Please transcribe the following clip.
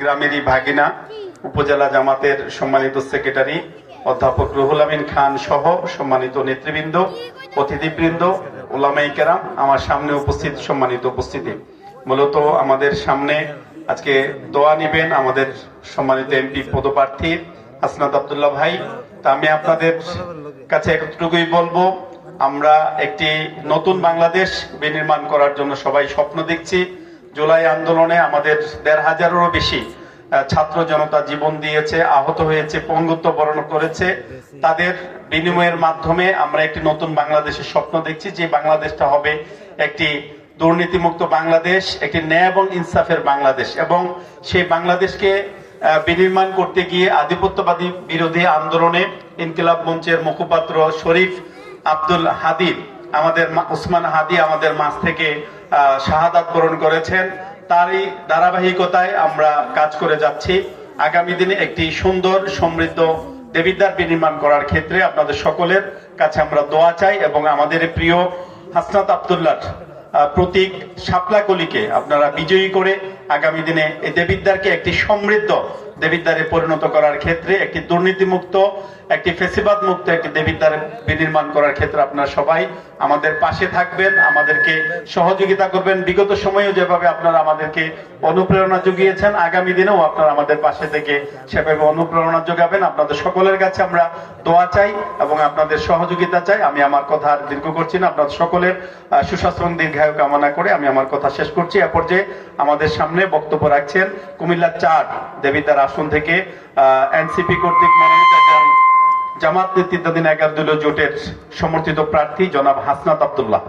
গ্রামেরই ভাগিনা উপজেলা জামাতের সম্মানিত সেক্রেটারি অধ্যাপক রুহুল আমিন খান সহ সম্মানিত নেতৃবৃন্দ, অতিথিবৃন্দ, ওলামায়ে কেরাম, আমার সামনে উপস্থিত সম্মানিত উপস্থিতি। মূলত আমাদের সামনে আজকে দোয়া নিবেন আমাদের সম্মানিত এমপি পদপ্রার্থী হাসনাত আব্দুল্লাহ ভাই। তা আমি আপনাদের কাছে এতটুকুই বলবো, আমরা একটি নতুন বাংলাদেশ বিনির্মাণ করার জন্য সবাই স্বপ্ন দেখছি। জুলাই আন্দোলনে আমাদের ১৫০০-এরও বেশি ছাত্র জনতা জীবন দিয়েছে, আহত হয়েছে, পঙ্গুত্ব বরণ করেছে। তাদের বিনিময়ের মাধ্যমে আমরা একটি নতুন বাংলাদেশের স্বপ্ন দেখছি, যে বাংলাদেশটা হবে একটি দুর্নীতিমুক্ত বাংলাদেশ, একটি ন্যায় এবং ইনসাফের বাংলাদেশ। এবং সেই বাংলাদেশকে বিনির্মাণ করতে গিয়ে আধিপত্যবাদী বিরোধী আন্দোলনে ইনকিলাব মঞ্চের মুখপাত্র শরীফ আব্দুল হাদি, আমাদের উসমান হাদি আমাদের মাঝ থেকে শাহাদাত বরণ করেছেন। তারই ধারাবাহিকতায় আমরা কাজ করে যাচ্ছি। আগামী দিনে একটি সুন্দর সমৃদ্ধ দেবিদ্বার বিনির্মাণ করার ক্ষেত্রে আপনাদের সকলের কাছে আমরা দোয়া চাই, এবং আমাদের প্রিয় হাসনাত আব্দুল্লাহ প্রতীক শাপলাকলিকে আপনারা বিজয়ী করে আগামী দিনে এই দেবিদ্বারকে একটি সমৃদ্ধ দেবিদ্বারে পরিণত করার ক্ষেত্রে, একটি দুর্নীতিমুক্ত, একটি ফেসিবাদ মুক্ত একটি দেবিদ্বার বিনির্মাণ করার ক্ষেত্রে আপনারা সবাই আমাদের পাশে থাকবেন, আমাদেরকে সহযোগিতা করবেন। বিগত সময়েও যেভাবে আপনারা আমাদেরকে অনুপ্রেরণা জুগিয়েছেন, আগামী দিনেও আপনারা আমাদের পাশে থেকে সেভাবে অনুপ্রেরণা যোগাবেন। আপনাদের সকলের কাছে আমরা দোয়া চাই এবং আপনাদের সহযোগিতা চাই। আমি আমার কথা আর দীর্ঘ করছি না, আপনাদের সকলের সুস্বাস্থ্য এবং দীর্ঘায়ু কামনা করে আমি আমার কথা শেষ করছি। এ পর্যায়ে আমাদের সামনে বক্তব্য রাখছেন কুমিল্লা ৪ দেবিদ্বার আসন থেকে এনসিপি কর্তৃক মনোনীত জামাত নেতৃত্বাধীন ১১ দলীয় জোটের সমর্থিত প্রার্থী জনাব হাসনাত আব্দুল্লাহ।